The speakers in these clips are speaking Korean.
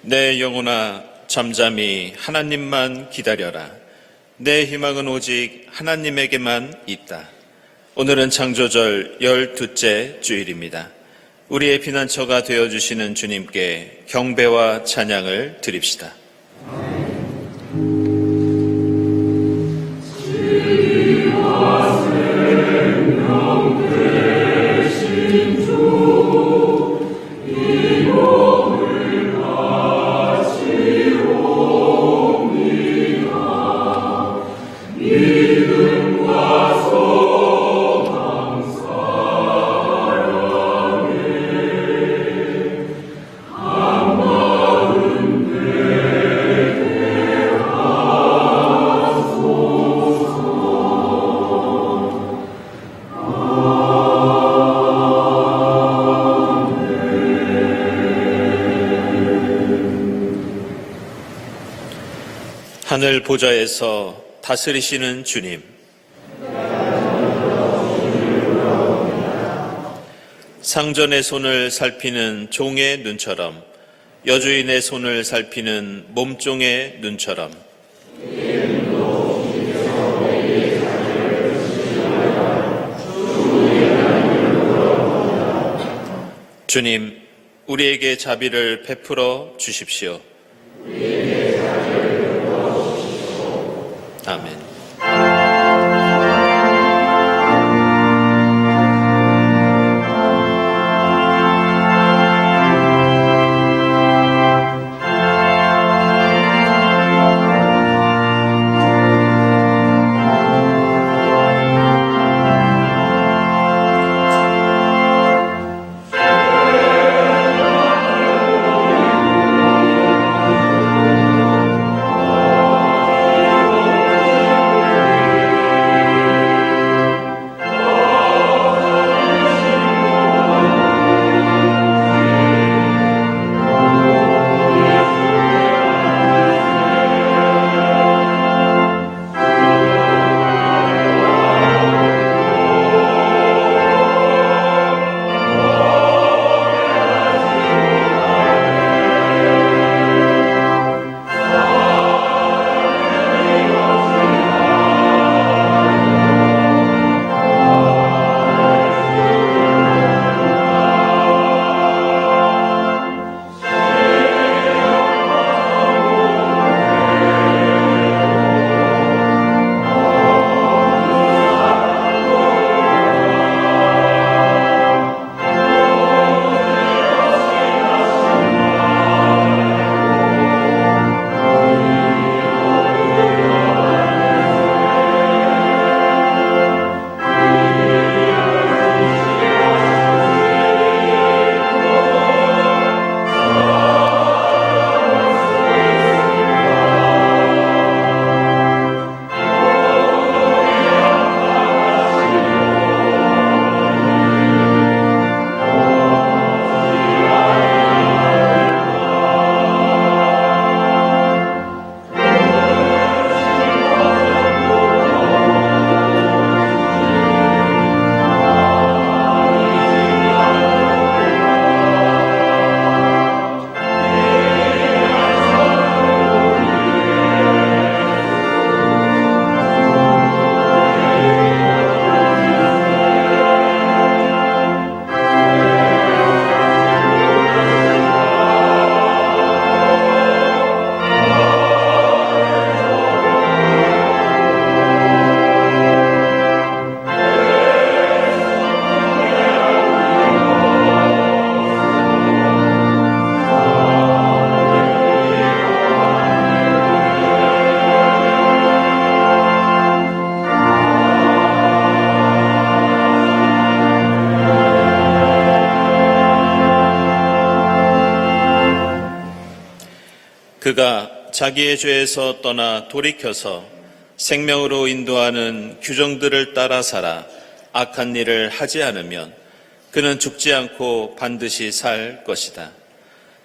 내 영혼아 잠잠히 하나님만 기다려라. 내 희망은 오직 하나님에게만 있다. 오늘은 창조절 12째 주일입니다. 우리의 피난처가 되어주시는 주님께 경배와 찬양을 드립시다. 하늘 보좌에서 다스리시는 주님, 상전의 손을 살피는 종의 눈처럼, 여주인의 손을 살피는 몸종의 눈처럼, 주님, 우리에게 자비를 베풀어 주십시오. 아멘. 그가 자기의 죄에서 떠나 돌이켜서 생명으로 인도하는 규정들을 따라 살아 악한 일을 하지 않으면 그는 죽지 않고 반드시 살 것이다.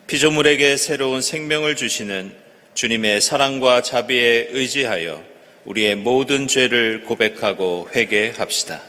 피조물에게 새로운 생명을 주시는 주님의 사랑과 자비에 의지하여 우리의 모든 죄를 고백하고 회개합시다.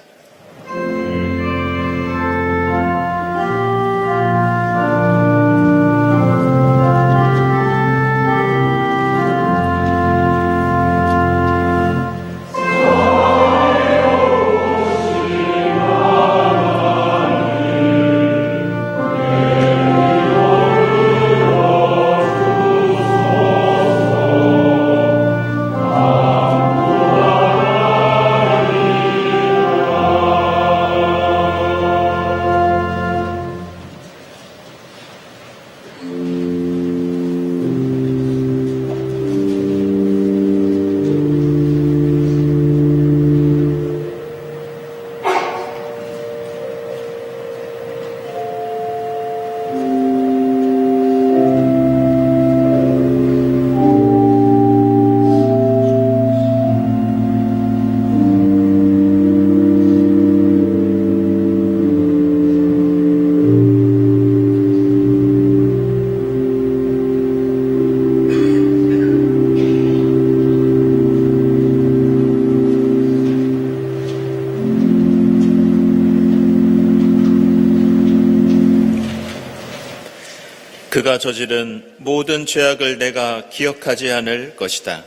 그가 저지른 모든 죄악을 내가 기억하지 않을 것이다.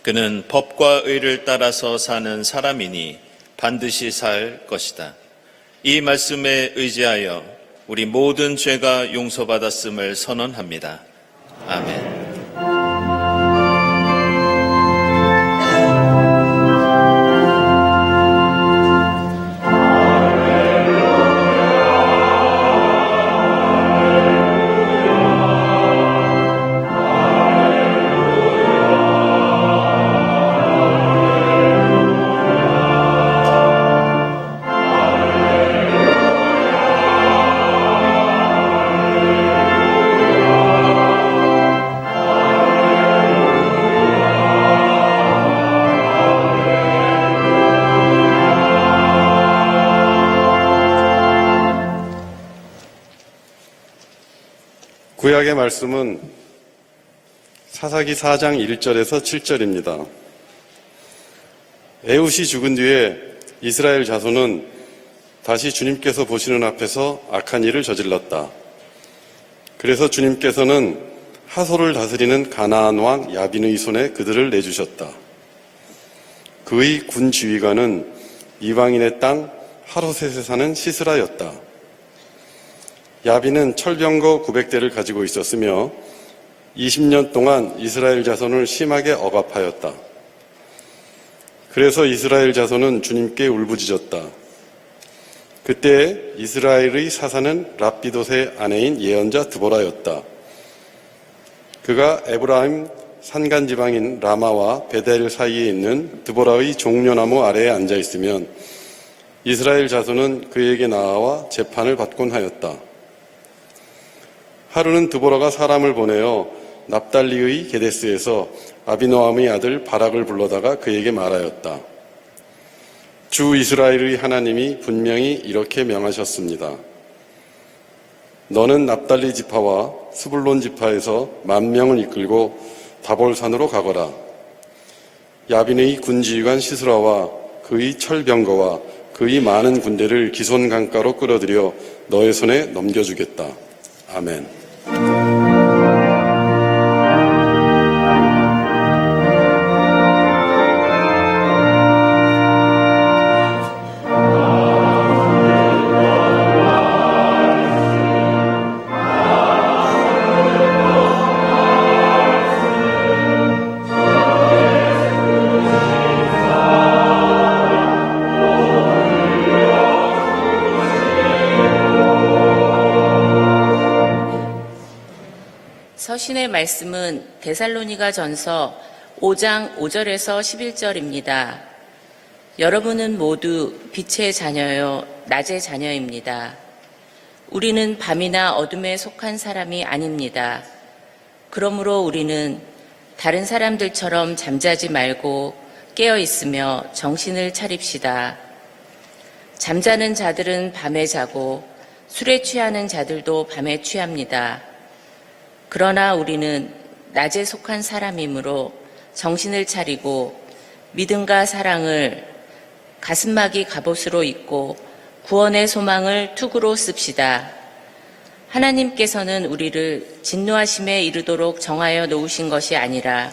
그는 법과 의를 따라서 사는 사람이니 반드시 살 것이다. 이 말씀에 의지하여 우리 모든 죄가 용서받았음을 선언합니다. 아멘. 구약의 말씀은 사사기 4장 1절에서 7절입니다. 에훗이 죽은 뒤에 이스라엘 자손은 다시 주님께서 보시는 앞에서 악한 일을 저질렀다. 그래서 주님께서는 하솔을 다스리는 가나안 왕 야빈의 손에 그들을 내주셨다. 그의 군 지휘관은 이방인의 땅 하로셋에 사는 시스라였다. 야빈은 철병거 900대를 가지고 있었으며 20년 동안 이스라엘 자손을 심하게 억압하였다. 그래서 이스라엘 자손은 주님께 울부짖었다. 그때 이스라엘의 사사는 랍비돗의 아내인 예언자 드보라였다. 그가 에브라임 산간지방인 라마와 베델 사이에 있는 드보라의 종려나무 아래에 앉아 있으면 이스라엘 자손은 그에게 나아와 재판을 받곤 하였다. 하루는 드보라가 사람을 보내어 납달리의 게데스에서 아비노함의 아들 바락을 불러다가 그에게 말하였다. 주 이스라엘의 하나님이 분명히 이렇게 명하셨습니다. 너는 납달리 지파와 스불론 지파에서 10,000명을 이끌고 다볼산으로 가거라. 야빈의 군지휘관 시스라와 그의 철병거와 그의 많은 군대를 기손 강가로 끌어들여 너의 손에 넘겨주겠다. 아멘. 서신의 말씀은 데살로니가 전서 5장 5절에서 11절입니다. 여러분은 모두 빛의 자녀요, 낮의 자녀입니다. 우리는 밤이나 어둠에 속한 사람이 아닙니다. 그러므로 우리는 다른 사람들처럼 잠자지 말고 깨어 있으며 정신을 차립시다. 잠자는 자들은 밤에 자고 술에 취하는 자들도 밤에 취합니다. 그러나 우리는 낮에 속한 사람이므로 정신을 차리고 믿음과 사랑을 가슴막이 갑옷으로 입고 구원의 소망을 투구로 씁시다. 하나님께서는 우리를 진노하심에 이르도록 정하여 놓으신 것이 아니라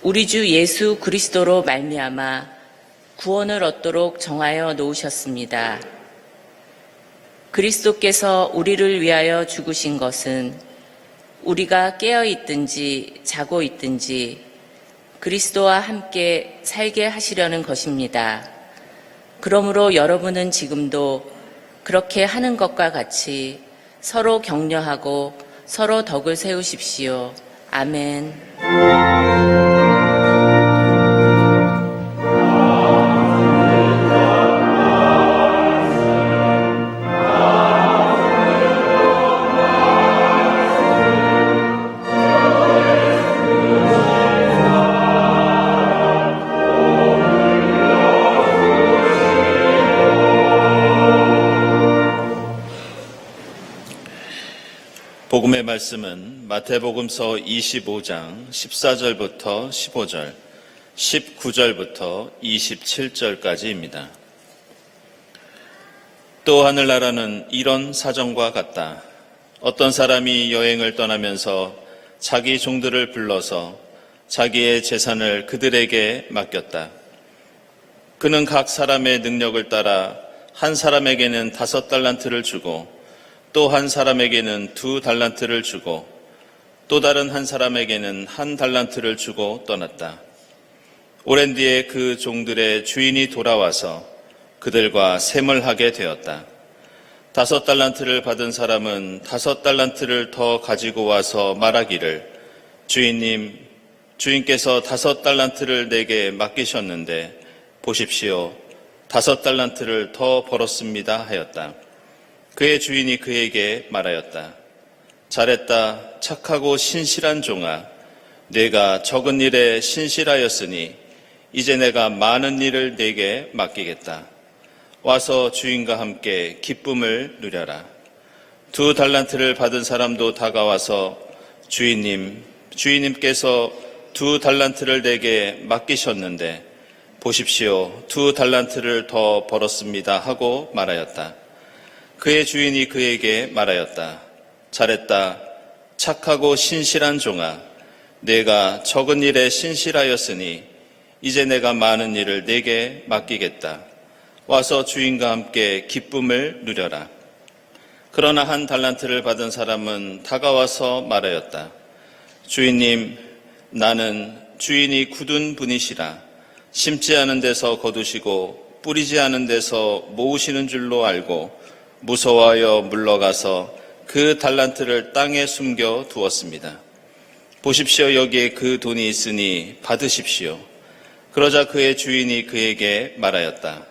우리 주 예수 그리스도로 말미암아 구원을 얻도록 정하여 놓으셨습니다. 그리스도께서 우리를 위하여 죽으신 것은 우리가 깨어 있든지 자고 있든지 그리스도와 함께 살게 하시려는 것입니다. 그러므로 여러분은 지금도 그렇게 하는 것과 같이 서로 격려하고 서로 덕을 세우십시오. 아멘. 복음의 말씀은 마태복음서 25장 14절부터 15절, 19절부터 27절까지입니다. 또 하늘나라는 이런 사정과 같다. 어떤 사람이 여행을 떠나면서 자기 종들을 불러서 자기의 재산을 그들에게 맡겼다. 그는 각 사람의 능력을 따라 한 사람에게는 5달란트를 주고 또 한 사람에게는 2달란트를 주고 또 다른 한 사람에게는 1달란트를 주고 떠났다. 오랜 뒤에 그 종들의 주인이 돌아와서 그들과 셈을 하게 되었다. 5달란트를 받은 사람은 5달란트를 더 가지고 와서 말하기를 주인님, 주인께서 5달란트를 내게 맡기셨는데 보십시오. 5달란트를 더 벌었습니다 하였다. 그의 주인이 그에게 말하였다. 잘했다. 착하고 신실한 종아. 내가 적은 일에 신실하였으니 이제 내가 많은 일을 내게 맡기겠다. 와서 주인과 함께 기쁨을 누려라. 2달란트를 받은 사람도 다가와서 주인님께서 2달란트를 내게 맡기셨는데 보십시오. 2달란트를 더 벌었습니다 하고 말하였다. 그의 주인이 그에게 말하였다. 잘했다. 착하고 신실한 종아. 내가 적은 일에 신실하였으니 이제 내가 많은 일을 내게 맡기겠다. 와서 주인과 함께 기쁨을 누려라. 그러나 1달란트를 받은 사람은 다가와서 말하였다. 주인님, 나는 주인이 굳은 분이시라. 심지 않은 데서 거두시고 뿌리지 않은 데서 모으시는 줄로 알고 무서워하여 물러가서 그 달란트를 땅에 숨겨 두었습니다. 보십시오. 여기에 그 돈이 있으니 받으십시오. 그러자 그의 주인이 그에게 말하였다.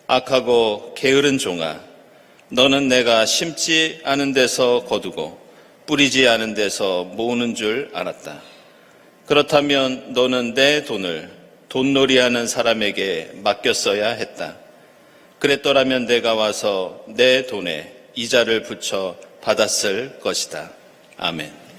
악하고 게으른 종아, 너는 내가 심지 않은 데서 거두고 뿌리지 않은 데서 모으는 줄 알았다. 그렇다면 너는 내 돈을 돈놀이하는 사람에게 맡겼어야 했다. 그랬더라면 내가 와서 내 돈에 이자를 붙여 받았을 것이다. 아멘.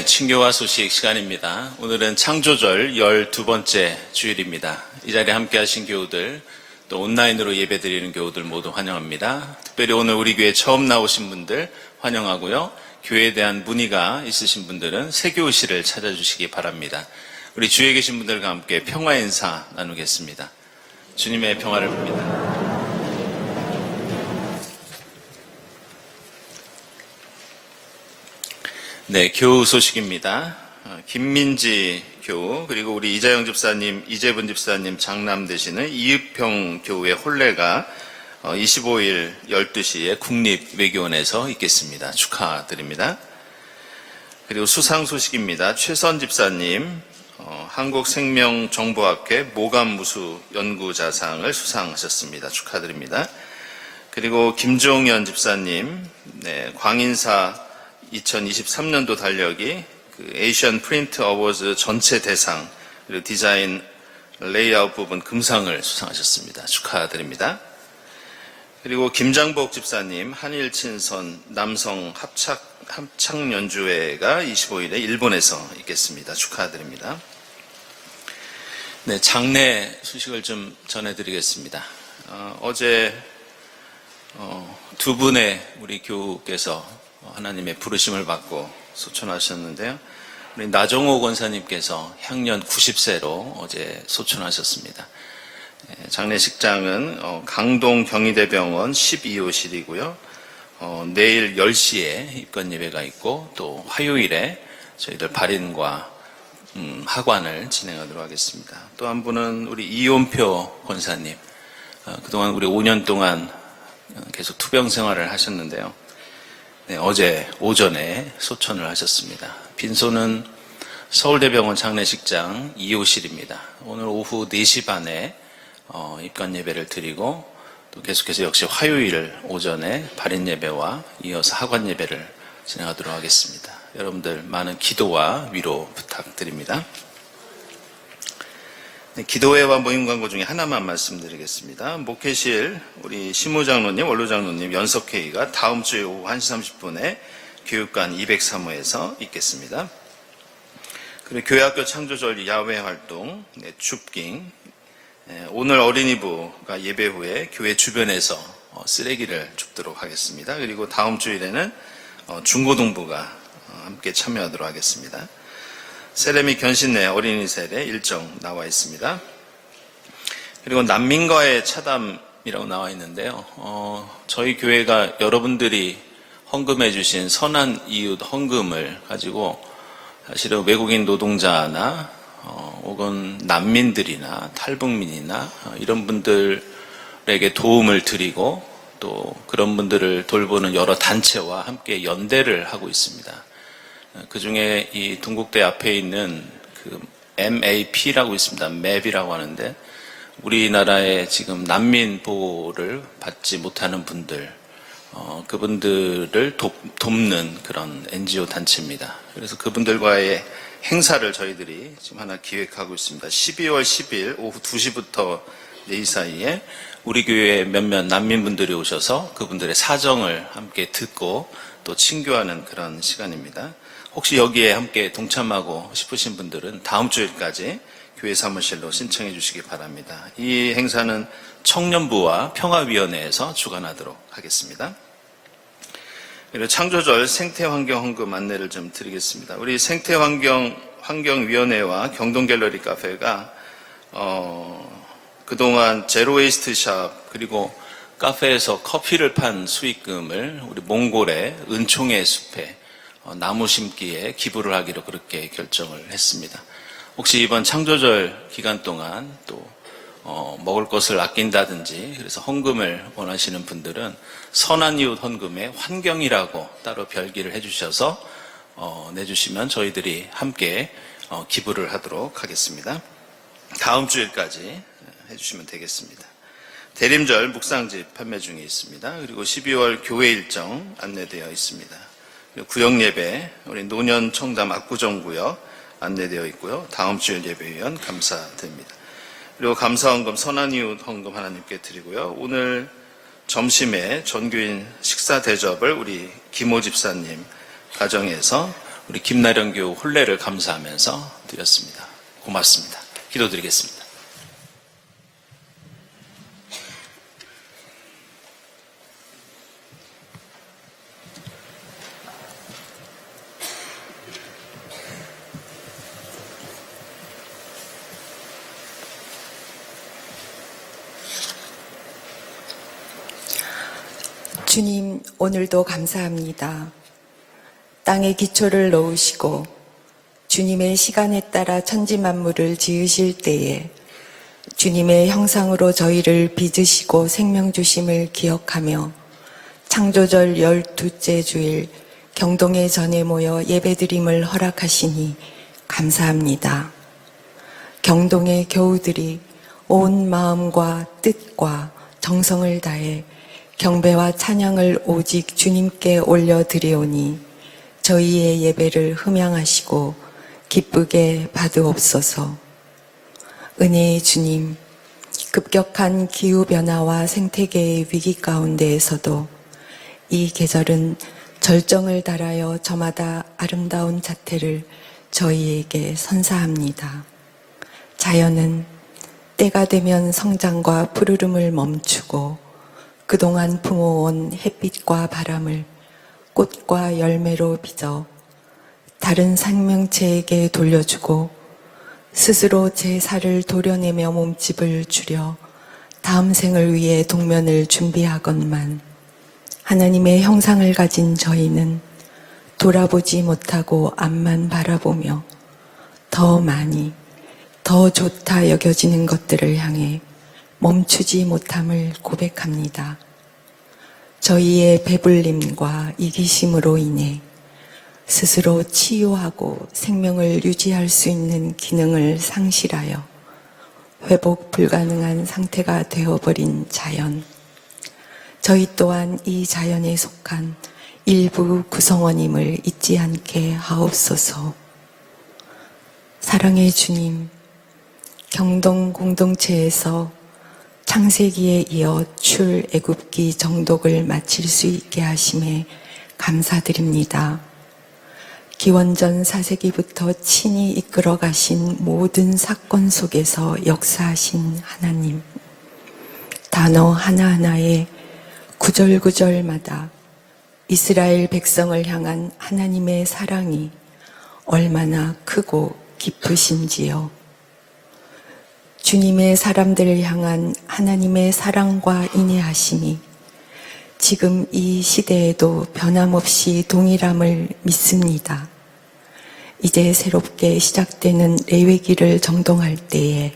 친교와 소식 시간입니다. 오늘은 창조절 12번째 주일입니다. 이 자리에 함께 하신 교우들, 또 온라인으로 예배드리는 교우들 모두 환영합니다. 특별히 오늘 우리 교회 처음 나오신 분들 환영하고요. 교회에 대한 문의가 있으신 분들은 세교실을 찾아주시기 바랍니다. 우리 주위에 계신 분들과 함께 평화 인사 나누겠습니다. 주님의 평화를 빕니다. 네, 교우 소식입니다. 김민지 교우, 그리고 우리 이자영 집사님, 이재분 집사님 장남 되시는 이읍평 교우의 혼례가 25일 12시에 국립외교원에서 있겠습니다. 축하드립니다. 그리고 수상 소식입니다. 최선 집사님, 한국생명정보학회 모감무수 연구자상을 수상하셨습니다. 축하드립니다. 그리고 김종현 집사님, 네, 광인사 2023년도 달력이 에이션 프린트 어워즈 전체 대상 그리고 디자인 레이아웃 부분 금상을 수상하셨습니다. 축하드립니다. 그리고 김장복 집사님 한일친선 남성 합창연주회가 25일에 일본에서 있겠습니다. 축하드립니다. 네, 장례 소식을 좀 전해드리겠습니다. 어제 두 분의 우리 교우께서 하나님의 부르심을 받고 소천하셨는데요. 우리 나정호 권사님께서 향년 90세로 어제 소천하셨습니다. 장례식장은 강동 경희대병원 12호실이고요. 내일 10시에 입건 예배가 있고 또 화요일에 저희들 발인과 하관을 진행하도록 하겠습니다. 또 한 분은 우리 이온표 권사님. 그동안 우리 5년 동안 계속 투병 생활을 하셨는데요. 네, 어제 오전에 소천을 하셨습니다. 빈소는 서울대병원 장례식장 2호실입니다. 오늘 오후 4시 반에 입관 예배를 드리고 또 계속해서 역시 화요일 오전에 발인 예배와 이어서 하관 예배를 진행하도록 하겠습니다. 여러분들 많은 기도와 위로 부탁드립니다. 네, 기도회와 모임 광고 중에 하나만 말씀드리겠습니다. 목회실 우리 심우장로님, 원로장로님 연석회의가 다음 주에 오후 1시 30분에 교육관 203호에서 있겠습니다. 그리고 교회학교 창조절 야외 활동, 줍깅, 오늘 어린이부가 예배 후에 교회 주변에서 쓰레기를 줍도록 하겠습니다. 그리고 다음 주일에는 중고등부가 함께 참여하도록 하겠습니다. 세레미 견신내 어린이 세례 일정 나와 있습니다. 그리고 난민과의 차담이라고 나와 있는데요. 저희 교회가 여러분들이 헌금해 주신 선한 이웃 헌금을 가지고 사실은 외국인 노동자나 혹은 난민들이나 탈북민이나 이런 분들에게 도움을 드리고 또 그런 분들을 돌보는 여러 단체와 함께 연대를 하고 있습니다. 그 중에 이 동국대 앞에 있는 그 MAP라고 있습니다. MAP이라고 하는데 우리나라에 지금 난민 보호를 받지 못하는 분들, 그분들을 돕는 그런 NGO 단체입니다. 그래서 그분들과의 행사를 저희들이 지금 하나 기획하고 있습니다. 12월 10일 오후 2시부터 4시 사이에 우리 교회에 몇몇 난민분들이 오셔서 그분들의 사정을 함께 듣고 또 친교하는 그런 시간입니다. 혹시 여기에 함께 동참하고 싶으신 분들은 다음 주일까지 교회 사무실로 신청해 주시기 바랍니다. 이 행사는 청년부와 평화위원회에서 주관하도록 하겠습니다. 그리고 창조절 생태환경 헌금 안내를 좀 드리겠습니다. 우리 생태환경위원회와 경동갤러리 카페가 그동안 제로웨이스트샵 그리고 카페에서 커피를 판 수익금을 우리 몽골의 은총의 숲에 나무 심기에 기부를 하기로 그렇게 결정을 했습니다. 혹시 이번 창조절 기간 동안 또 먹을 것을 아낀다든지 그래서 헌금을 원하시는 분들은 선한 이웃 헌금에 환경이라고 따로 별기를 해주셔서 내주시면 저희들이 함께 기부를 하도록 하겠습니다. 다음 주일까지 해주시면 되겠습니다. 대림절 묵상집 판매 중에 있습니다. 그리고 12월 교회 일정 안내되어 있습니다. 구역예배 우리 노년 청담 압구정구역 안내되어 있고요. 다음 주일 예배위원 감사드립니다. 그리고 감사헌금 선한이웃 헌금 하나님께 드리고요. 오늘 점심에 전교인 식사 대접을 우리 김호 집사님 가정에서 우리 김나령 교우 혼례를 감사하면서 드렸습니다. 고맙습니다. 기도드리겠습니다. 주님, 오늘도 감사합니다. 땅에 기초를 놓으시고 주님의 시간에 따라 천지 만물을 지으실 때에 주님의 형상으로 저희를 빚으시고 생명 주심을 기억하며 창조절 12째 주일 경동의 전에 모여 예배드림을 허락하시니 감사합니다. 경동의 교우들이 온 마음과 뜻과 정성을 다해 경배와 찬양을 오직 주님께 올려드리오니 저희의 예배를 흠양하시고 기쁘게 받으옵소서. 은혜의 주님, 급격한 기후변화와 생태계의 위기 가운데에서도 이 계절은 절정을 달하여 저마다 아름다운 자태를 저희에게 선사합니다. 자연은 때가 되면 성장과 푸르름을 멈추고 그동안 품어온 햇빛과 바람을 꽃과 열매로 빚어 다른 생명체에게 돌려주고 스스로 제 살을 도려내며 몸집을 줄여 다음 생을 위해 동면을 준비하건만 하나님의 형상을 가진 저희는 돌아보지 못하고 앞만 바라보며 더 많이, 더 좋다 여겨지는 것들을 향해 멈추지 못함을 고백합니다. 저희의 배불림과 이기심으로 인해 스스로 치유하고 생명을 유지할 수 있는 기능을 상실하여 회복 불가능한 상태가 되어버린 자연. 저희 또한 이 자연에 속한 일부 구성원임을 잊지 않게 하옵소서. 사랑의 주님, 경동 공동체에서 창세기에 이어 출애굽기 정독을 마칠 수 있게 하심에 감사드립니다. 기원전 4세기부터 친히 이끌어 가신 모든 사건 속에서 역사하신 하나님, 단어 하나하나에 구절구절마다 이스라엘 백성을 향한 하나님의 사랑이 얼마나 크고 깊으신지요. 주님의 사람들을 향한 하나님의 사랑과 인내하심이 지금 이 시대에도 변함없이 동일함을 믿습니다. 이제 새롭게 시작되는 레위기를 정동할 때에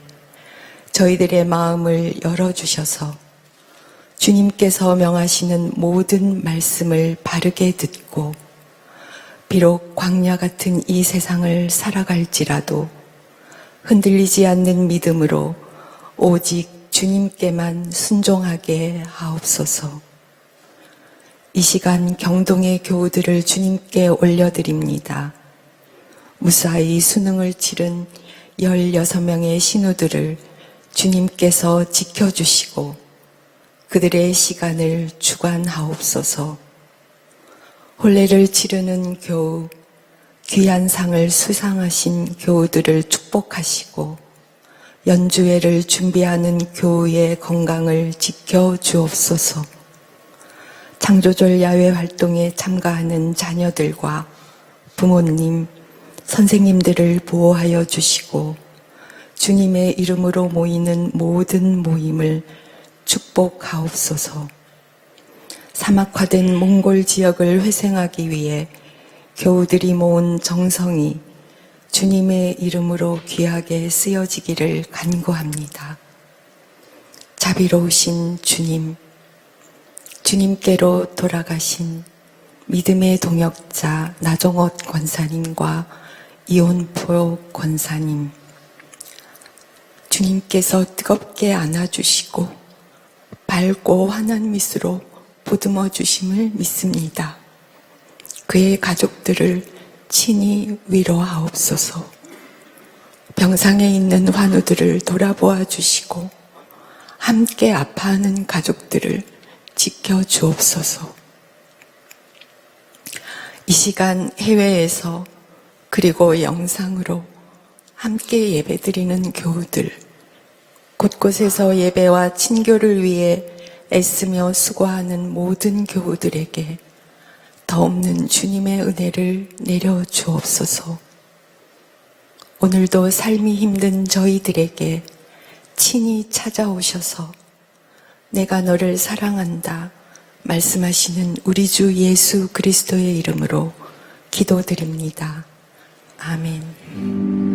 저희들의 마음을 열어주셔서 주님께서 명하시는 모든 말씀을 바르게 듣고 비록 광야 같은 이 세상을 살아갈지라도 흔들리지 않는 믿음으로 오직 주님께만 순종하게 하옵소서. 이 시간 경동의 교우들을 주님께 올려드립니다. 무사히 수능을 치른 16명의 신우들을 주님께서 지켜주시고 그들의 시간을 주관하옵소서. 혼례를 치르는 교우, 귀한 상을 수상하신 교우들을 축복하시고 연주회를 준비하는 교우의 건강을 지켜주옵소서. 창조절 야외 활동에 참가하는 자녀들과 부모님, 선생님들을 보호하여 주시고 주님의 이름으로 모이는 모든 모임을 축복하옵소서. 사막화된 몽골 지역을 회생하기 위해 교우들이 모은 정성이 주님의 이름으로 귀하게 쓰여지기를 간구합니다. 자비로우신 주님, 주님께로 돌아가신 믿음의 동역자 나종옷 권사님과 이온포 권사님, 주님께서 뜨겁게 안아주시고 밝고 환한 미소로 보듬어 주심을 믿습니다. 그의 가족들을 친히 위로하옵소서. 병상에 있는 환우들을 돌아보아 주시고 함께 아파하는 가족들을 지켜주옵소서. 이 시간 해외에서 그리고 영상으로 함께 예배드리는 교우들, 곳곳에서 예배와 친교를 위해 애쓰며 수고하는 모든 교우들에게 더없는 주님의 은혜를 내려주옵소서. 오늘도 삶이 힘든 저희들에게 친히 찾아오셔서 내가 너를 사랑한다 말씀하시는 우리 주 예수 그리스도의 이름으로 기도드립니다. 아멘.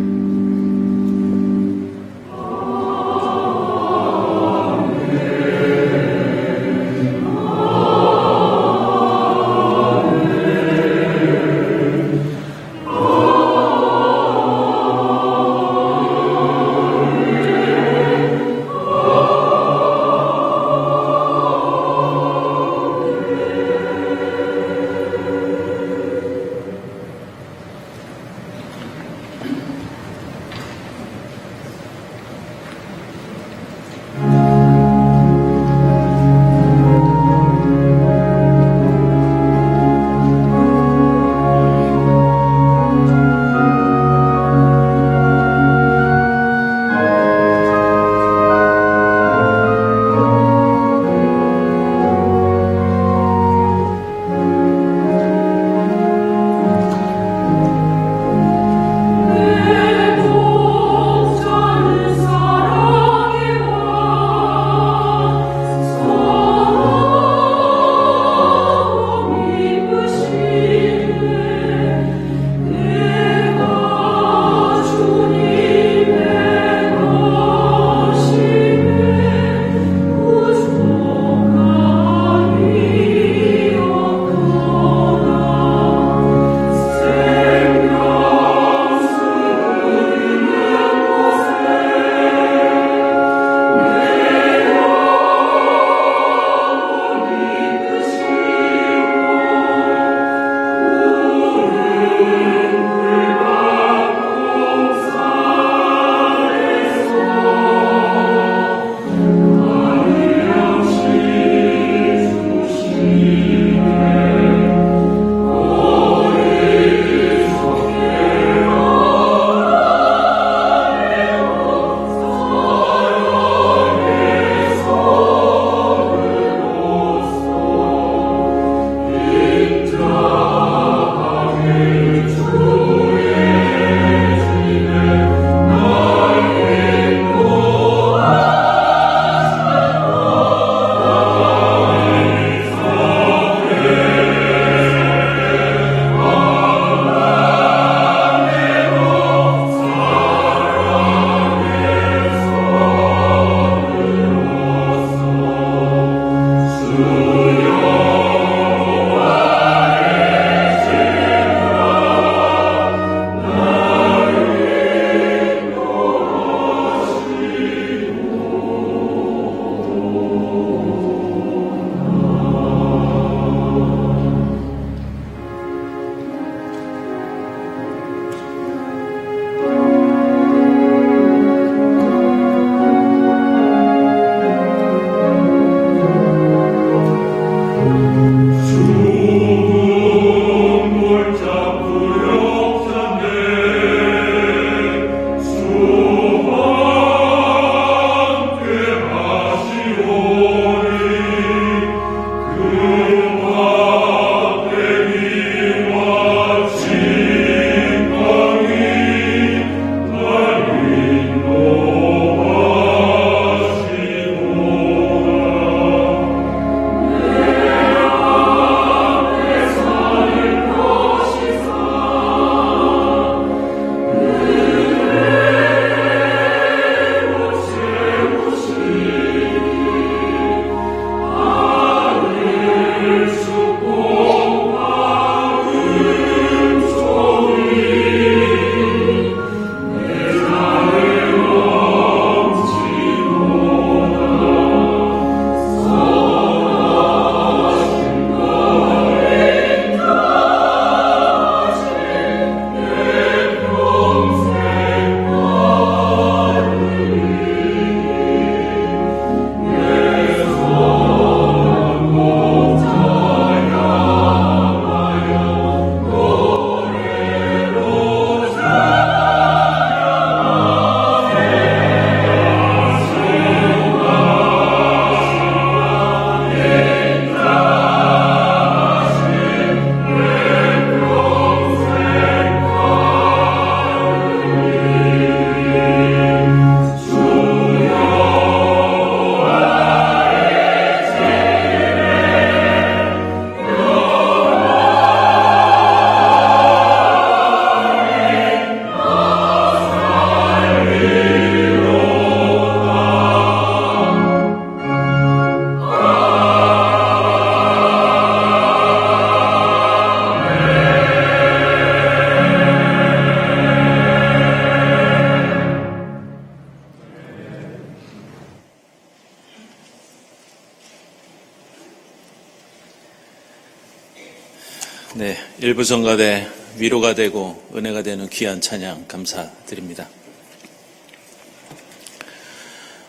일부 성가대 위로가 되고 은혜가 되는 귀한 찬양 감사드립니다.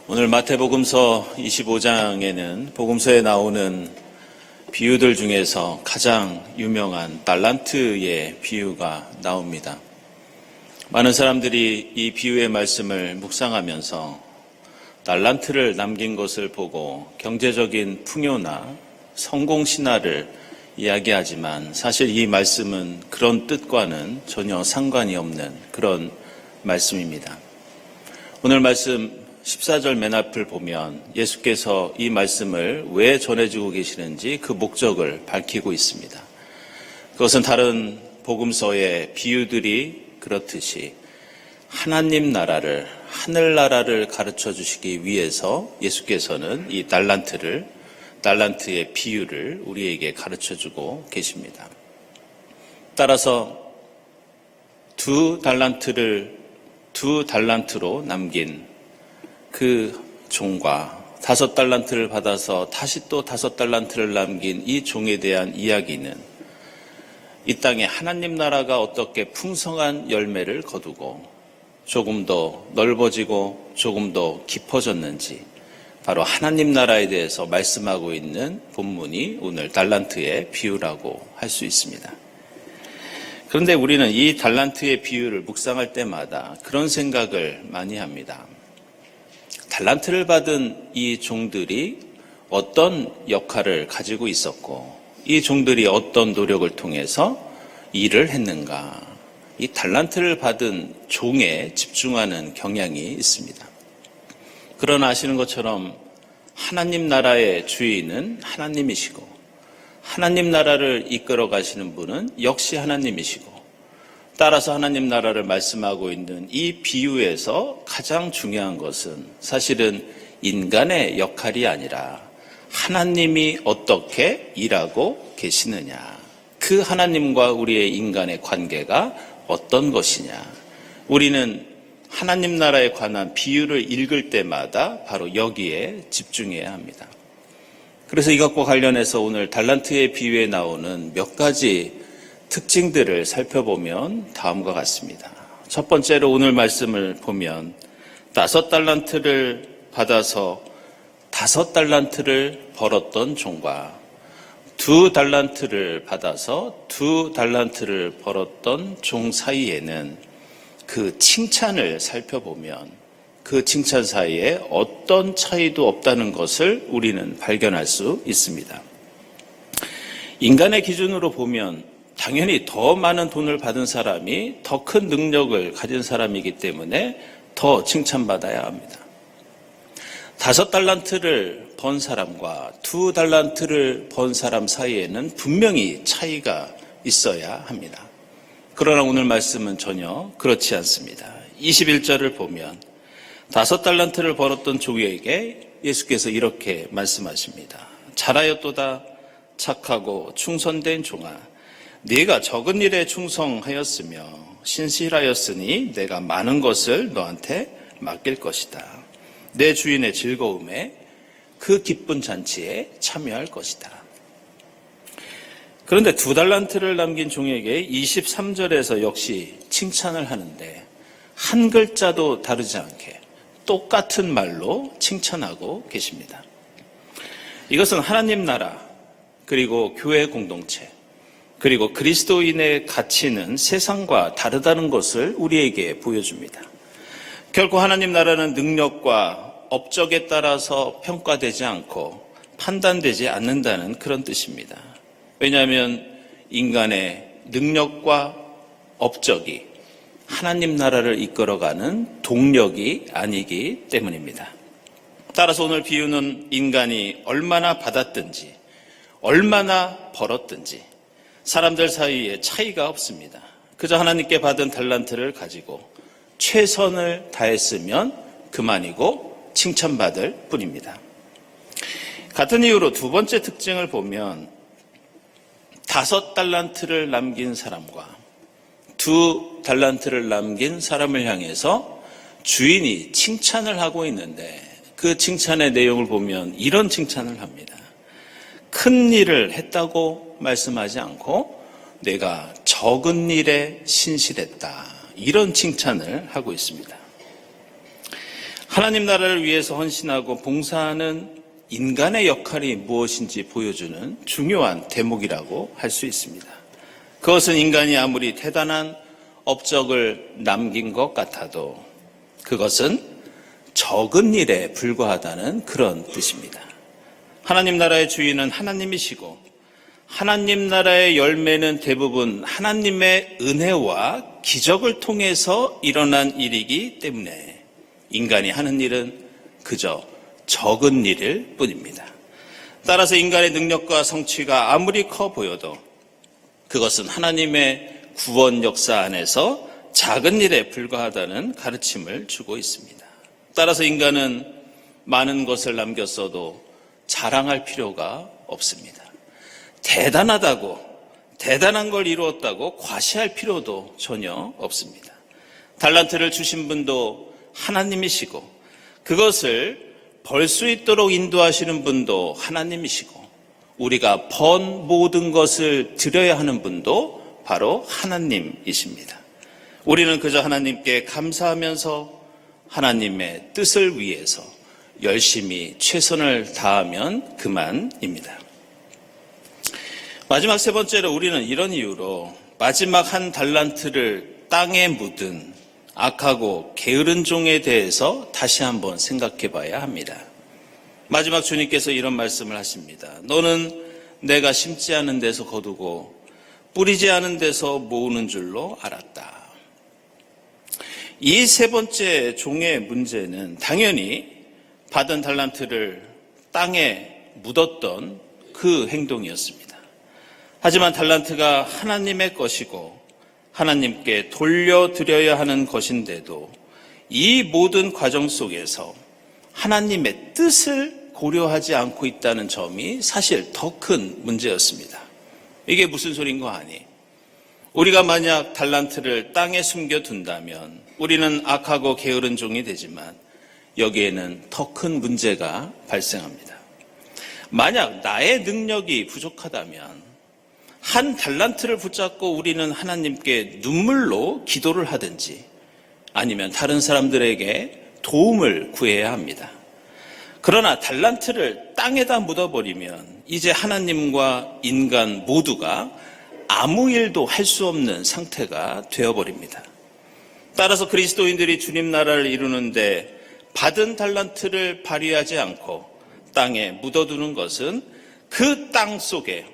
오늘 마태복음서 25장에는 복음서에 나오는 비유들 중에서 가장 유명한 달란트의 비유가 나옵니다. 많은 사람들이 이 비유의 말씀을 묵상하면서 달란트를 남긴 것을 보고 경제적인 풍요나 성공 신화를 이야기하지만 사실 이 말씀은 그런 뜻과는 전혀 상관이 없는 그런 말씀입니다. 오늘 말씀 14절 맨 앞을 보면 예수께서 이 말씀을 왜 전해주고 계시는지 그 목적을 밝히고 있습니다. 그것은 다른 복음서의 비유들이 그렇듯이 하나님 나라를, 하늘나라를 가르쳐 주시기 위해서 예수께서는 이 달란트의 비유를 우리에게 가르쳐 주고 계십니다. 따라서 두 달란트로 남긴 그 종과 5달란트를 받아서 다시 또 5달란트를 남긴 이 종에 대한 이야기는 이 땅에 하나님 나라가 어떻게 풍성한 열매를 거두고 조금 더 넓어지고 조금 더 깊어졌는지 바로 하나님 나라에 대해서 말씀하고 있는 본문이 오늘 달란트의 비유라고 할 수 있습니다. 그런데 우리는 이 달란트의 비유를 묵상할 때마다 그런 생각을 많이 합니다. 달란트를 받은 이 종들이 어떤 역할을 가지고 있었고 이 종들이 어떤 노력을 통해서 일을 했는가. 이 달란트를 받은 종에 집중하는 경향이 있습니다. 그러나 아시는 것처럼 하나님 나라의 주인은 하나님이시고 하나님 나라를 이끌어 가시는 분은 역시 하나님이시고 따라서 하나님 나라를 말씀하고 있는 이 비유에서 가장 중요한 것은 사실은 인간의 역할이 아니라 하나님이 어떻게 일하고 계시느냐. 그 하나님과 우리의 인간의 관계가 어떤 것이냐. 우리는 하나님 나라에 관한 비유를 읽을 때마다 바로 여기에 집중해야 합니다. 그래서 이것과 관련해서 오늘 달란트의 비유에 나오는 몇 가지 특징들을 살펴보면 다음과 같습니다. 첫 번째로 오늘 말씀을 보면 5달란트를 받아서 5달란트를 벌었던 종과 2달란트를 받아서 2달란트를 벌었던 종 사이에는 그 칭찬을 살펴보면 그 칭찬 사이에 어떤 차이도 없다는 것을 우리는 발견할 수 있습니다. 인간의 기준으로 보면 당연히 더 많은 돈을 받은 사람이 더 큰 능력을 가진 사람이기 때문에 더 칭찬받아야 합니다. 5달란트를 번 사람과 2달란트를 번 사람 사이에는 분명히 차이가 있어야 합니다. 그러나 오늘 말씀은 전혀 그렇지 않습니다. 21절을 보면 5달란트를 벌었던 종에게 예수께서 이렇게 말씀하십니다. 잘하였도다 착하고 충성된 종아, 네가 적은 일에 충성하였으며 신실하였으니 내가 많은 것을 너한테 맡길 것이다. 내 주인의 즐거움에 그 기쁜 잔치에 참여할 것이다. 그런데 2달란트를 남긴 종에게 23절에서 역시 칭찬을 하는데 한 글자도 다르지 않게 똑같은 말로 칭찬하고 계십니다. 이것은 하나님 나라 그리고 교회 공동체 그리고 그리스도인의 가치는 세상과 다르다는 것을 우리에게 보여줍니다. 결코 하나님 나라는 능력과 업적에 따라서 평가되지 않고 판단되지 않는다는 그런 뜻입니다. 왜냐하면 인간의 능력과 업적이 하나님 나라를 이끌어가는 동력이 아니기 때문입니다. 따라서 오늘 비유는 인간이 얼마나 받았든지 얼마나 벌었든지 사람들 사이에 차이가 없습니다. 그저 하나님께 받은 달란트를 가지고 최선을 다했으면 그만이고 칭찬받을 뿐입니다. 같은 이유로 두 번째 특징을 보면 5달란트를 남긴 사람과 2달란트를 남긴 사람을 향해서 주인이 칭찬을 하고 있는데 그 칭찬의 내용을 보면 이런 칭찬을 합니다. 큰 일을 했다고 말씀하지 않고 내가 적은 일에 신실했다. 이런 칭찬을 하고 있습니다. 하나님 나라를 위해서 헌신하고 봉사하는 인간의 역할이 무엇인지 보여주는 중요한 대목이라고 할 수 있습니다. 그것은 인간이 아무리 대단한 업적을 남긴 것 같아도 그것은 적은 일에 불과하다는 그런 뜻입니다. 하나님 나라의 주인은 하나님이시고 하나님 나라의 열매는 대부분 하나님의 은혜와 기적을 통해서 일어난 일이기 때문에 인간이 하는 일은 그저 적은 일일 뿐입니다. 따라서 인간의 능력과 성취가 아무리 커 보여도 그것은 하나님의 구원 역사 안에서 작은 일에 불과하다는 가르침을 주고 있습니다. 따라서 인간은 많은 것을 남겼어도 자랑할 필요가 없습니다. 대단하다고, 대단한 걸 이루었다고 과시할 필요도 전혀 없습니다. 달란트를 주신 분도 하나님이시고 그것을 벌 수 있도록 인도하시는 분도 하나님이시고 우리가 번 모든 것을 드려야 하는 분도 바로 하나님이십니다. 우리는 그저 하나님께 감사하면서 하나님의 뜻을 위해서 열심히 최선을 다하면 그만입니다. 마지막 세 번째로 우리는 이런 이유로 마지막 한 달란트를 땅에 묻은 악하고 게으른 종에 대해서 다시 한번 생각해 봐야 합니다. 마지막 주님께서 이런 말씀을 하십니다. 너는 내가 심지 않은 데서 거두고 뿌리지 않은 데서 모으는 줄로 알았다. 이 세 번째 종의 문제는 당연히 받은 달란트를 땅에 묻었던 그 행동이었습니다. 하지만 달란트가 하나님의 것이고 하나님께 돌려드려야 하는 것인데도 이 모든 과정 속에서 하나님의 뜻을 고려하지 않고 있다는 점이 사실 더 큰 문제였습니다. 이게 무슨 소린 거 아니? 우리가 만약 달란트를 땅에 숨겨둔다면 우리는 악하고 게으른 종이 되지만 여기에는 더 큰 문제가 발생합니다. 만약 나의 능력이 부족하다면 한 달란트를 붙잡고 우리는 하나님께 눈물로 기도를 하든지 아니면 다른 사람들에게 도움을 구해야 합니다. 그러나 달란트를 땅에다 묻어버리면 이제 하나님과 인간 모두가 아무 일도 할 수 없는 상태가 되어버립니다. 따라서 그리스도인들이 주님 나라를 이루는데 받은 달란트를 발휘하지 않고 땅에 묻어두는 것은 그 땅 속에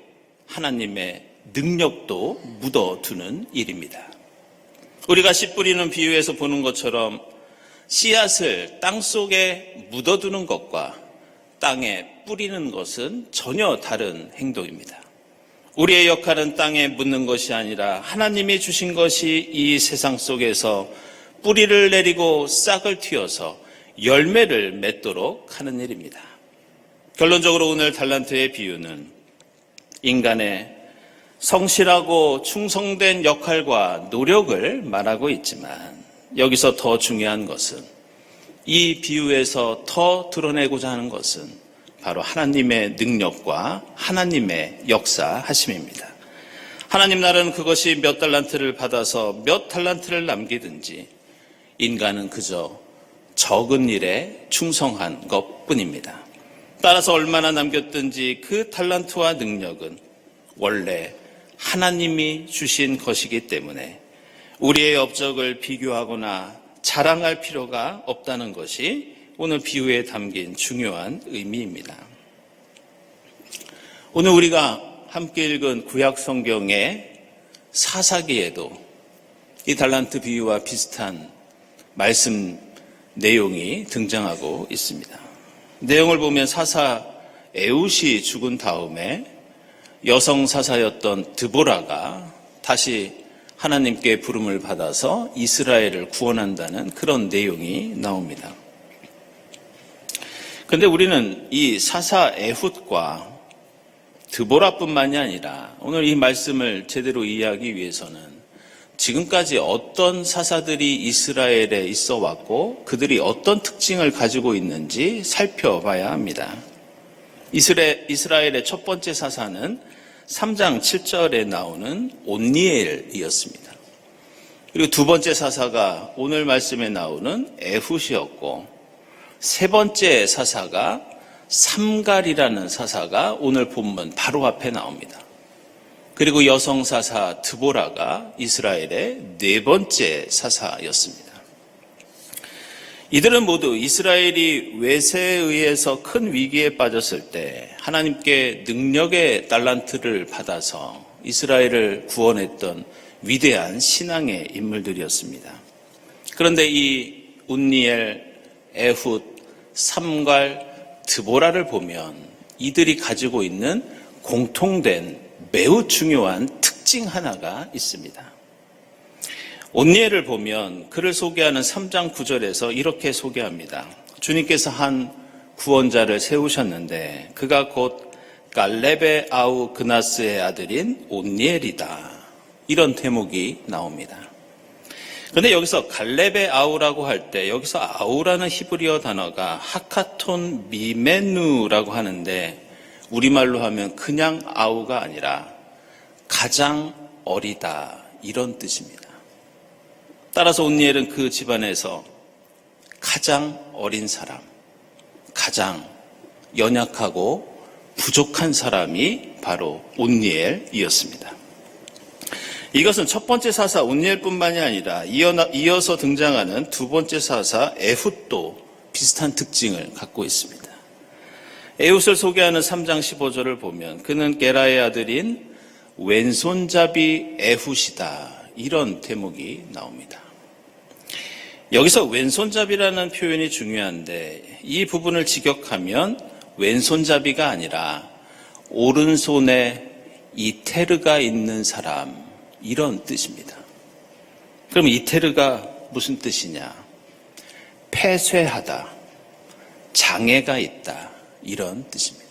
하나님의 능력도 묻어두는 일입니다. 우리가 씨 뿌리는 비유에서 보는 것처럼 씨앗을 땅 속에 묻어두는 것과 땅에 뿌리는 것은 전혀 다른 행동입니다. 우리의 역할은 땅에 묻는 것이 아니라 하나님이 주신 것이 이 세상 속에서 뿌리를 내리고 싹을 틔워서 열매를 맺도록 하는 일입니다. 결론적으로 오늘 달란트의 비유는 인간의 성실하고 충성된 역할과 노력을 말하고 있지만 여기서 더 중요한 것은 이 비유에서 더 드러내고자 하는 것은 바로 하나님의 능력과 하나님의 역사하심입니다. 하나님 나라는 그것이 몇 달란트를 받아서 몇 달란트를 남기든지 인간은 그저 적은 일에 충성한 것뿐입니다. 따라서 얼마나 남겼든지 그 달란트와 능력은 원래 하나님이 주신 것이기 때문에 우리의 업적을 비교하거나 자랑할 필요가 없다는 것이 오늘 비유에 담긴 중요한 의미입니다. 오늘 우리가 함께 읽은 구약 성경의 사사기에도 이 달란트 비유와 비슷한 말씀 내용이 등장하고 있습니다. 내용을 보면 사사 에훗이 죽은 다음에 여성 사사였던 드보라가 다시 하나님께 부름을 받아서 이스라엘을 구원한다는 그런 내용이 나옵니다. 그런데 우리는 이 사사 에훗과 드보라뿐만이 아니라 오늘 이 말씀을 제대로 이해하기 위해서는 지금까지 어떤 사사들이 이스라엘에 있어 왔고 그들이 어떤 특징을 가지고 있는지 살펴봐야 합니다. 이스라엘의 첫 번째 사사는 3장 7절에 나오는 온니엘이었습니다. 그리고 두 번째 사사가 오늘 말씀에 나오는 에훗이었고, 세 번째 사사가 삼갈이라는 사사가 오늘 본문 바로 앞에 나옵니다. 그리고 여성 사사 드보라가 이스라엘의 네 번째 사사였습니다. 이들은 모두 이스라엘이 외세에 의해서 큰 위기에 빠졌을 때 하나님께 능력의 달란트를 받아서 이스라엘을 구원했던 위대한 신앙의 인물들이었습니다. 그런데 이 온니엘, 에훗, 삼갈, 드보라를 보면 이들이 가지고 있는 공통된 매우 중요한 특징 하나가 있습니다. 온니엘을 보면 그를 소개하는 3장 9절에서 이렇게 소개합니다. 주님께서 한 구원자를 세우셨는데 그가 곧 갈렙의 아우 그나스의 아들인 온니엘이다. 이런 대목이 나옵니다. 그런데 여기서 갈렙의 아우라고 할 때 여기서 아우라는 히브리어 단어가 하카톤 미메누라고 하는데 우리말로 하면 그냥 아우가 아니라 가장 어리다 이런 뜻입니다. 따라서 온니엘은 그 집안에서 가장 어린 사람, 가장 연약하고 부족한 사람이 바로 온니엘이었습니다. 이것은 첫 번째 사사 온니엘뿐만이 아니라 이어서 등장하는 두 번째 사사 에훗도 비슷한 특징을 갖고 있습니다. 에훗을 소개하는 3장 15절을 보면 그는 게라의 아들인 왼손잡이 에훗이다. 이런 대목이 나옵니다. 여기서 왼손잡이라는 표현이 중요한데 이 부분을 직역하면 왼손잡이가 아니라 오른손에 이테르가 있는 사람 이런 뜻입니다. 그럼 이테르가 무슨 뜻이냐? 폐쇄하다, 장애가 있다 이런 뜻입니다.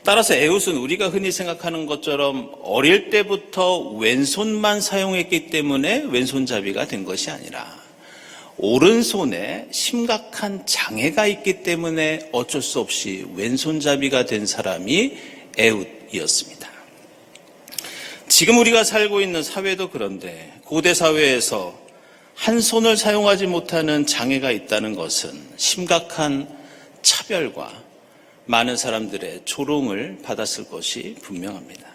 따라서 에훗은 우리가 흔히 생각하는 것처럼 어릴 때부터 왼손만 사용했기 때문에 왼손잡이가 된 것이 아니라 오른손에 심각한 장애가 있기 때문에 어쩔 수 없이 왼손잡이가 된 사람이 에훗이었습니다. 지금 우리가 살고 있는 사회도 그런데 고대 사회에서 한 손을 사용하지 못하는 장애가 있다는 것은 심각한 차별과 많은 사람들의 조롱을 받았을 것이 분명합니다.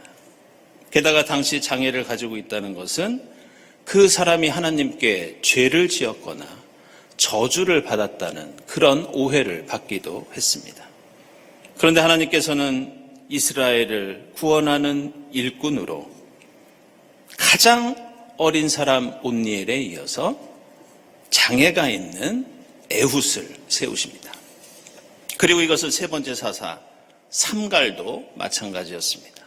게다가 당시 장애를 가지고 있다는 것은 그 사람이 하나님께 죄를 지었거나 저주를 받았다는 그런 오해를 받기도 했습니다. 그런데 하나님께서는 이스라엘을 구원하는 일꾼으로 가장 어린 사람 온니엘에 이어서 장애가 있는 에훗을 세우십니다. 그리고 이것은 세 번째 사사 삼갈도 마찬가지였습니다.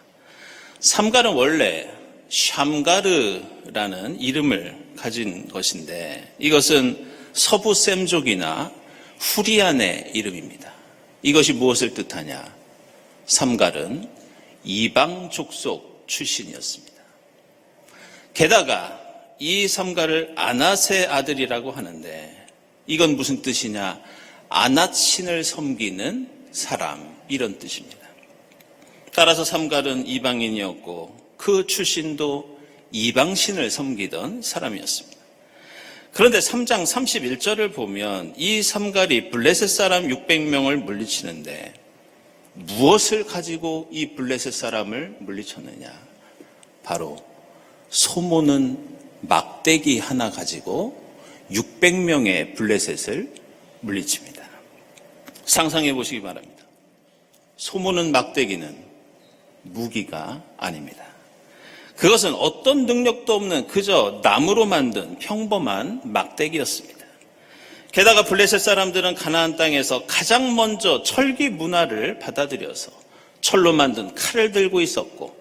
삼갈은 원래 샴가르라는 이름을 가진 것인데 이것은 서부 셈족이나 후리안의 이름입니다. 이것이 무엇을 뜻하냐? 삼갈은 이방 족속 출신이었습니다. 게다가 이 삼갈을 아낫의 아들이라고 하는데 이건 무슨 뜻이냐? 아낫 신을 섬기는 사람 이런 뜻입니다. 따라서 삼갈은 이방인이었고 그 출신도 이방신을 섬기던 사람이었습니다. 그런데 3장 31절을 보면 이 삼갈이 블레셋 사람 600명을 물리치는데 무엇을 가지고 이 블레셋 사람을 물리쳤느냐? 바로 소모는 막대기 하나 가지고 600명의 블레셋을 물리칩니다. 상상해 보시기 바랍니다. 소모는 막대기는 무기가 아닙니다. 그것은 어떤 능력도 없는 그저 나무로 만든 평범한 막대기였습니다. 게다가 블레셋 사람들은 가나안 땅에서 가장 먼저 철기 문화를 받아들여서 철로 만든 칼을 들고 있었고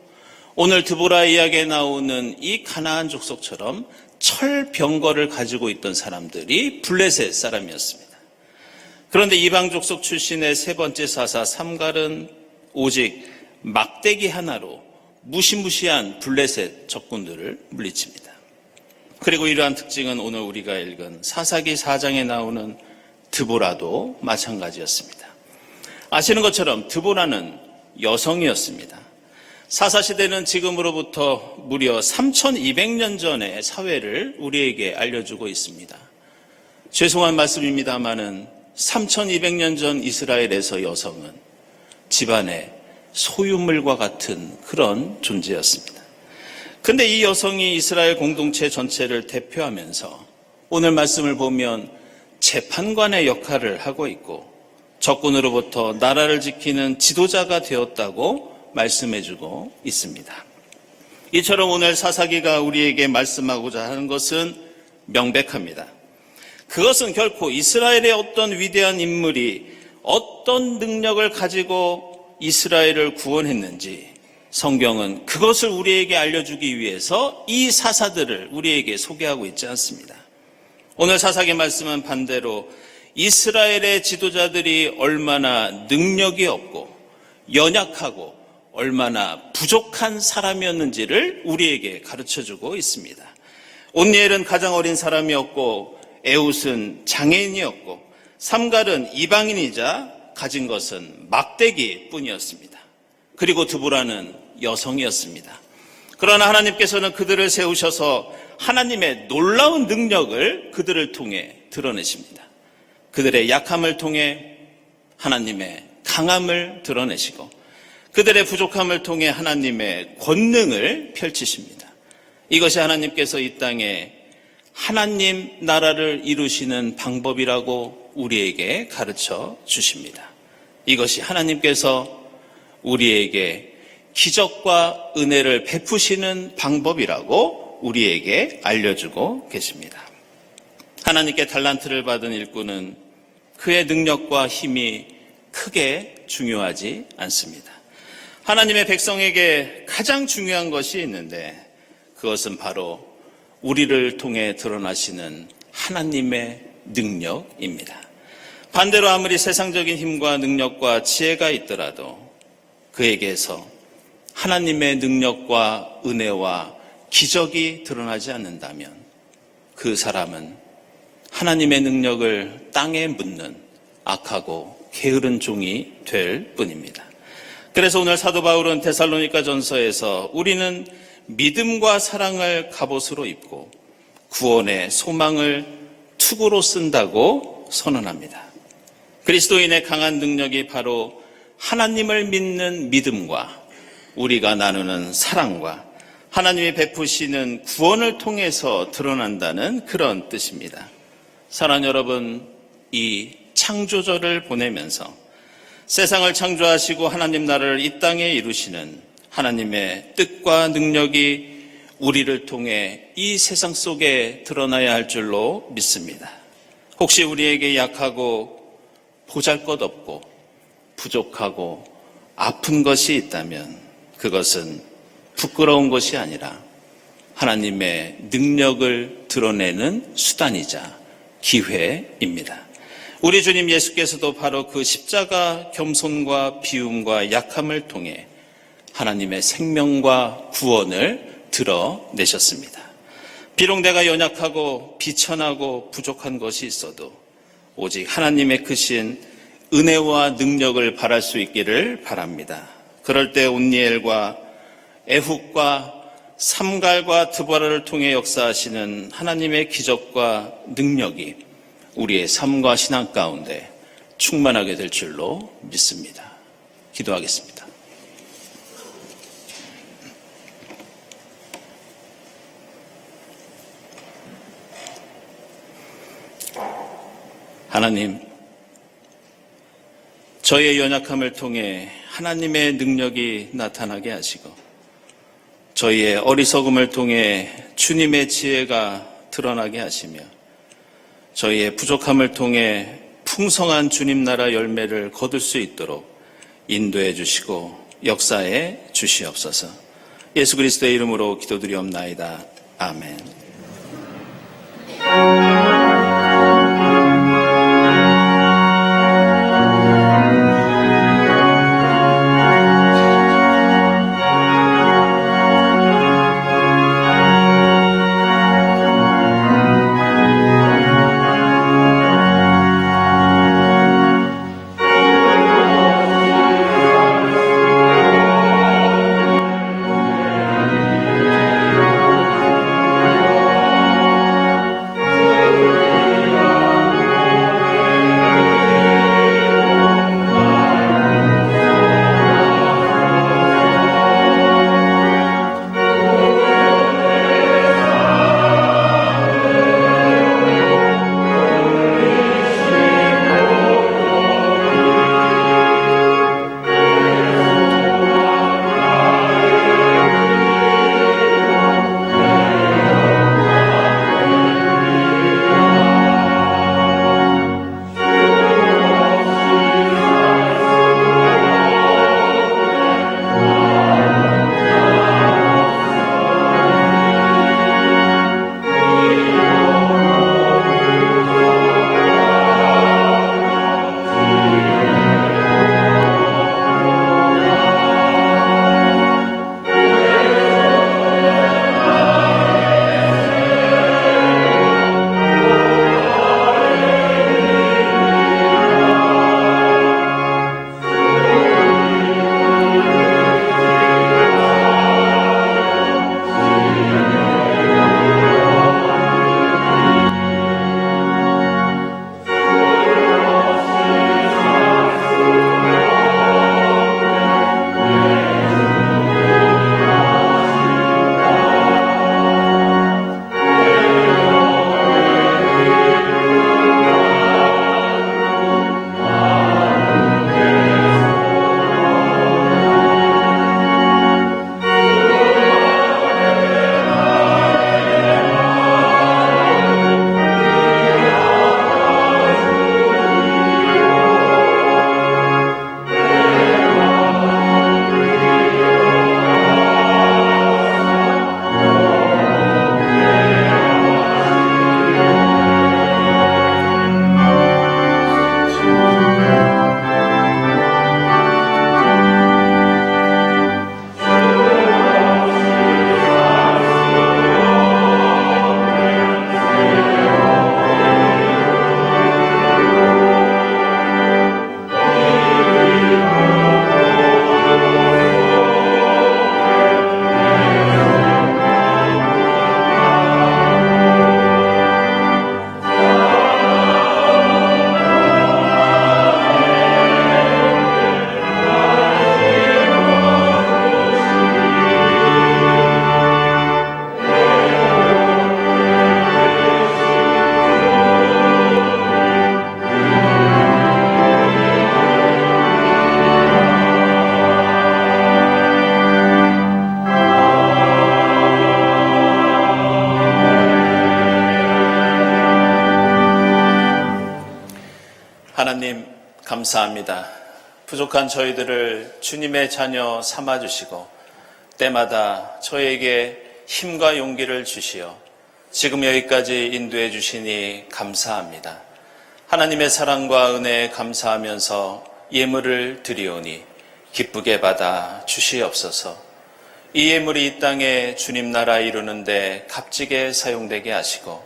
오늘 드보라 이야기에 나오는 이 가나안 족속처럼 철병거를 가지고 있던 사람들이 블레셋 사람이었습니다. 그런데 이방 족속 출신의 세 번째 사사 삼갈은 오직 막대기 하나로 무시무시한 블레셋 적군들을 물리칩니다. 그리고 이러한 특징은 오늘 우리가 읽은 사사기 4장에 나오는 드보라도 마찬가지였습니다. 아시는 것처럼 드보라는 여성이었습니다. 사사시대는 지금으로부터 무려 3200년 전의 사회를 우리에게 알려주고 있습니다. 죄송한 말씀입니다마는 3200년 전 이스라엘에서 여성은 집안의 소유물과 같은 그런 존재였습니다. 근데 이 여성이 이스라엘 공동체 전체를 대표하면서 오늘 말씀을 보면 재판관의 역할을 하고 있고 적군으로부터 나라를 지키는 지도자가 되었다고 말씀해주고 있습니다. 이처럼 오늘 사사기가 우리에게 말씀하고자 하는 것은 명백합니다. 그것은 결코 이스라엘의 어떤 위대한 인물이 어떤 능력을 가지고 이스라엘을 구원했는지 성경은 그것을 우리에게 알려주기 위해서 이 사사들을 우리에게 소개하고 있지 않습니다. 오늘 사사기 말씀은 반대로 이스라엘의 지도자들이 얼마나 능력이 없고 연약하고 얼마나 부족한 사람이었는지를 우리에게 가르쳐주고 있습니다. 온니엘은 가장 어린 사람이었고 에훗은 장애인이었고 삼갈은 이방인이자 가진 것은 막대기 뿐이었습니다. 그리고 드보라는 여성이었습니다. 그러나 하나님께서는 그들을 세우셔서 하나님의 놀라운 능력을 그들을 통해 드러내십니다. 그들의 약함을 통해 하나님의 강함을 드러내시고 그들의 부족함을 통해 하나님의 권능을 펼치십니다. 이것이 하나님께서 이 땅에 하나님 나라를 이루시는 방법이라고 우리에게 가르쳐 주십니다. 이것이 하나님께서 우리에게 기적과 은혜를 베푸시는 방법이라고 우리에게 알려주고 계십니다. 하나님께 달란트를 받은 일꾼은 그의 능력과 힘이 크게 중요하지 않습니다. 하나님의 백성에게 가장 중요한 것이 있는데 그것은 바로 우리를 통해 드러나시는 하나님의 능력입니다. 반대로 아무리 세상적인 힘과 능력과 지혜가 있더라도 그에게서 하나님의 능력과 은혜와 기적이 드러나지 않는다면 그 사람은 하나님의 능력을 땅에 묻는 악하고 게으른 종이 될 뿐입니다. 그래서 오늘 사도 바울은 데살로니가 전서에서 우리는 믿음과 사랑을 갑옷으로 입고 구원의 소망을 투구로 쓴다고 선언합니다. 그리스도인의 강한 능력이 바로 하나님을 믿는 믿음과 우리가 나누는 사랑과 하나님이 베푸시는 구원을 통해서 드러난다는 그런 뜻입니다. 사랑하는 여러분, 이 창조절을 보내면서 세상을 창조하시고 하나님 나라를 이 땅에 이루시는 하나님의 뜻과 능력이 우리를 통해 이 세상 속에 드러나야 할 줄로 믿습니다. 혹시 우리에게 약하고 보잘것없고 부족하고 아픈 것이 있다면 그것은 부끄러운 것이 아니라 하나님의 능력을 드러내는 수단이자 기회입니다. 우리 주님 예수께서도 바로 그 십자가 겸손과 비움과 약함을 통해 하나님의 생명과 구원을 드러내셨습니다. 비록 내가 연약하고 비천하고 부족한 것이 있어도 오직 하나님의 크신 은혜와 능력을 바랄 수 있기를 바랍니다. 그럴 때 온니엘과 에훗과 삼갈과 드보라를 통해 역사하시는 하나님의 기적과 능력이 우리의 삶과 신앙 가운데 충만하게 될 줄로 믿습니다. 기도하겠습니다. 하나님, 저의 연약함을 통해 하나님의 능력이 나타나게 하시고 저희의 어리석음을 통해 주님의 지혜가 드러나게 하시며 저희의 부족함을 통해 풍성한 주님 나라 열매를 거둘 수 있도록 인도해 주시고 역사해 주시옵소서. 예수 그리스도의 이름으로 기도드리옵나이다. 아멘. 하나님 감사합니다. 부족한 저희들을 주님의 자녀 삼아주시고 때마다 저에게 힘과 용기를 주시어 지금 여기까지 인도해 주시니 감사합니다. 하나님의 사랑과 은혜에 감사하면서 예물을 드리오니 기쁘게 받아 주시옵소서. 이 예물이 이 땅에 주님 나라 이루는데 값지게 사용되게 하시고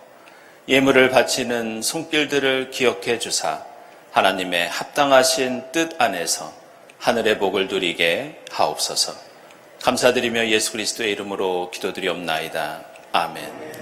예물을 바치는 손길들을 기억해 주사 하나님의 합당하신 뜻 안에서 하늘의 복을 누리게 하옵소서. 감사드리며 예수 그리스도의 이름으로 기도드리옵나이다. 아멘.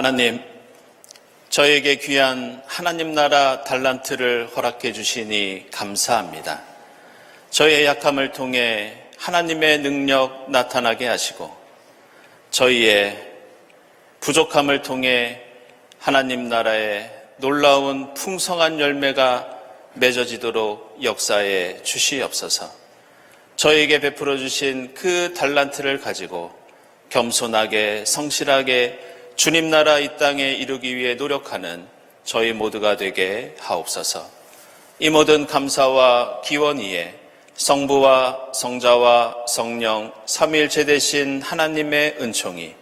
하나님, 저에게 귀한 하나님 나라 달란트를 허락해 주시니 감사합니다. 저의 약함을 통해 하나님의 능력 나타나게 하시고 저희의 부족함을 통해 하나님 나라의 놀라운 풍성한 열매가 맺어지도록 역사해 주시옵소서. 저에게 베풀어 주신 그 달란트를 가지고 겸손하게 성실하게 주님 나라 이 땅에 이루기 위해 노력하는 저희 모두가 되게 하옵소서. 이 모든 감사와 기원 위에 성부와 성자와 성령 삼위일체 되신 하나님의 은총이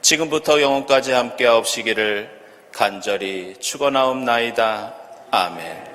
지금부터 영원까지 함께 하옵시기를 간절히 축원하옵나이다. 아멘.